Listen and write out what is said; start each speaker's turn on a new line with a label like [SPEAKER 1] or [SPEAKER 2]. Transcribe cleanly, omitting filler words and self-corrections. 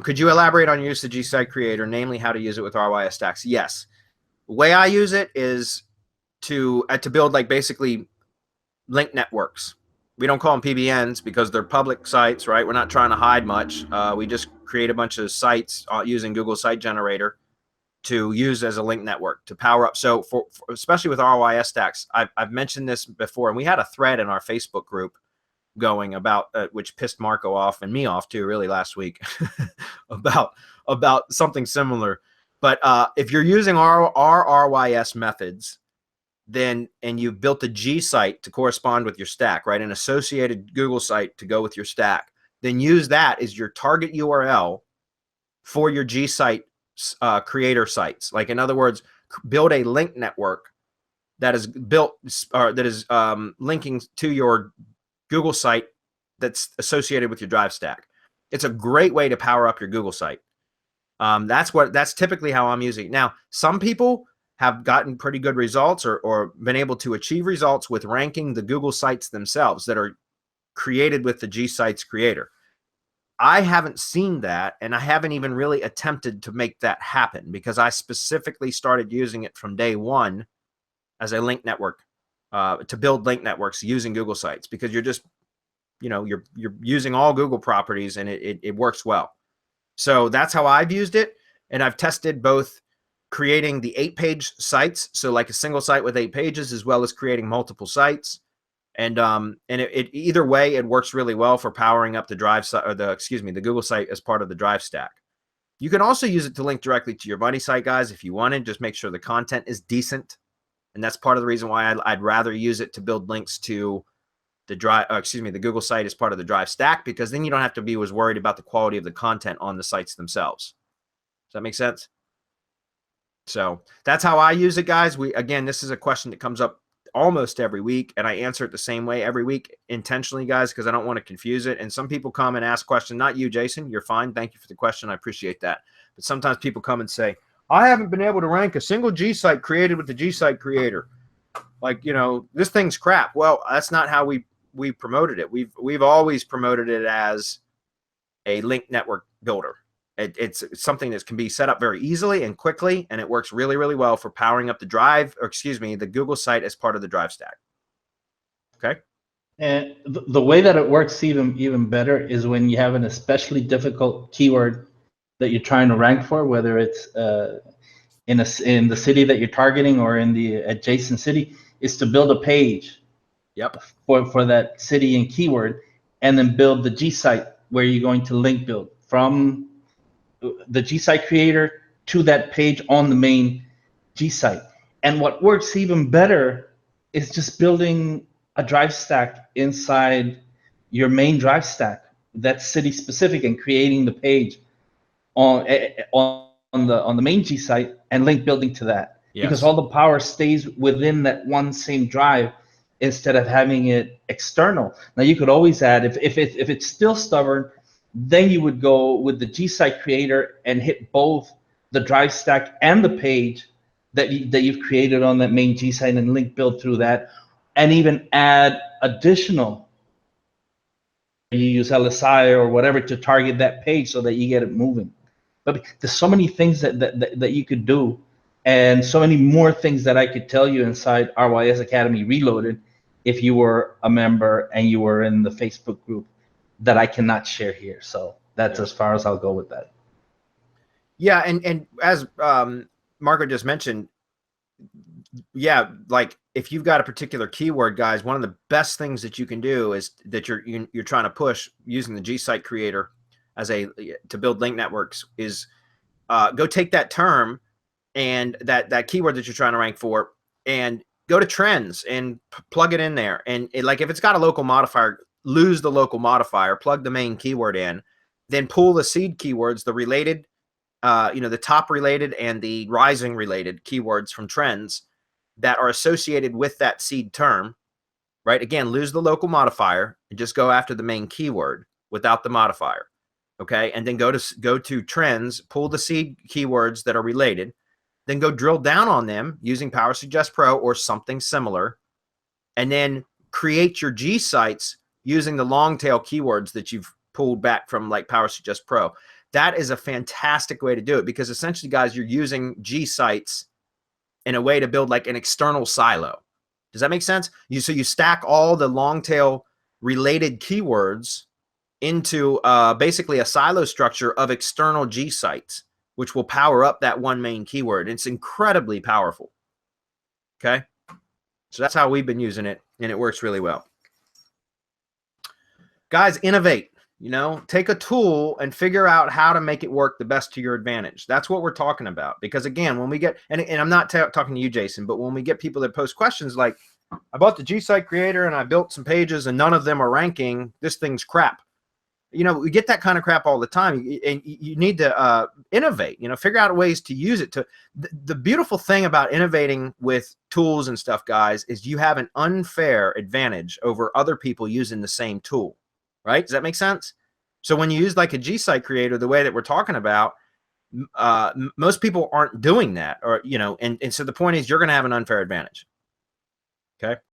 [SPEAKER 1] Could you elaborate on your use of gsite creator, namely how to use it with RYS stacks? Yes. The way I use it is to build like basically link networks. We don't call them PBNs because they're public sites, right? We're not trying to hide much. We just create a bunch of sites using Google Site Generator to use as a link network to power up. So for especially with RYS stacks, I've mentioned this before, and we had a thread in our Facebook group going about which pissed Marco off and me off too, really last week about something similar. But if you're using our RYS methods, then and you've built a gsite to correspond with your stack, right? An associated Google site to go with your stack, then use that as your target URL for your gsite creator sites. Like in other words, build a link network that is built or that is linking to your Google site that's associated with your Drive stack. It's a great way to power up your Google site. That's typically how I'm using it. Now, some people have gotten pretty good results or been able to achieve results with ranking the Google sites themselves that are created with the gsite's creator. I haven't seen that, and I haven't even really attempted to make that happen because I specifically started using it from day one as a link network to build link networks using Google sites, because you're just, you're using all Google properties and it works well. So that's how I've used it. And I've tested both creating the 8-page sites, so like a single site with 8 pages, as well as creating multiple sites. And either way, it works really well for powering up the Drive site, or the Google site as part of the Drive stack. You can also use it to link directly to your Buddy site, guys, if you wanted. Just make sure the content is decent, and that's part of the reason why I'd rather use it to build links to the the Google site as part of the Drive stack, because then you don't have to be as worried about the quality of the content on the sites themselves. Does that make sense? So that's how I use it, guys. Again, this is a question that comes up almost every week, and I answer it the same way every week intentionally, guys, because I don't want to confuse it. And some people come and ask questions. Not you, Jason. You're fine. Thank you for the question. I appreciate that. But sometimes people come and say, I haven't been able to rank a single gsite created with the gsite creator. Like, this thing's crap. Well, that's not how we promoted it. We've always promoted it as a link network builder. It's something that can be set up very easily and quickly, and it works really, really well for powering up the the Google site as part of the Drive stack. Okay.
[SPEAKER 2] And the way that it works even better is when you have an especially difficult keyword that you're trying to rank for, whether it's in the city that you're targeting or in the adjacent city, is to build a page.
[SPEAKER 1] Yep.
[SPEAKER 2] For that city and keyword, and then build the gsite where you're going to link build from the gsite creator to that page on the main gsite. And what works even better is just building a Drive stack inside your main Drive stack that's city specific, and creating the page on the main gsite and link building to that. Yes. Because all the power stays within that one same drive instead of having it external. Now you could always add, if it's still stubborn, then you would go with the gsite creator and hit both the Drive stack and the page that you've created on that main gsite and link build through that, and even add additional. You use LSI or whatever to target that page so that you get it moving. But there's so many things that you could do, and so many more things that I could tell you inside RYS Academy Reloaded if you were a member and you were in the Facebook group, that I cannot share here. So that's as far as I'll go with that.
[SPEAKER 1] Yeah, and as Marco just mentioned, yeah, like if you've got a particular keyword, guys, one of the best things that you can do is that you're trying to push using the gsite creator to build link networks is go take that term and that keyword that you're trying to rank for, and go to trends and plug it in there. And like if it's got a local modifier, lose the local modifier, plug the main keyword in, then pull the seed keywords, the related, the top related and the rising related keywords from trends that are associated with that seed term, right? Again, lose the local modifier and just go after the main keyword without the modifier. Okay. And then go to trends, pull the seed keywords that are related, then go drill down on them using Power Suggest Pro or something similar, and then create your G sites using the long tail keywords that you've pulled back from like PowerSuggest Pro. That is a fantastic way to do it, because essentially, guys, you're using gsite in a way to build like an external silo. Does that make sense? So you stack all the long tail related keywords into basically a silo structure of external gsite, which will power up that one main keyword. It's incredibly powerful. Okay. So that's how we've been using it, and it works really well. Guys, innovate. You know, take a tool and figure out how to make it work the best to your advantage. That's what we're talking about. Because again, when we get, and I'm not talking to you, Jason, but when we get people that post questions like, I bought the gsite creator and I built some pages and none of them are ranking, this thing's crap. You know, we get that kind of crap all the time, and you need to innovate, you know, figure out ways to use it. The beautiful thing about innovating with tools and stuff, guys, is you have an unfair advantage over other people using the same tool, right? Does that make sense? So when you use like a gsite creator, the way that we're talking about, most people aren't doing that, or, you know, and so the point is you're going to have an unfair advantage. Okay.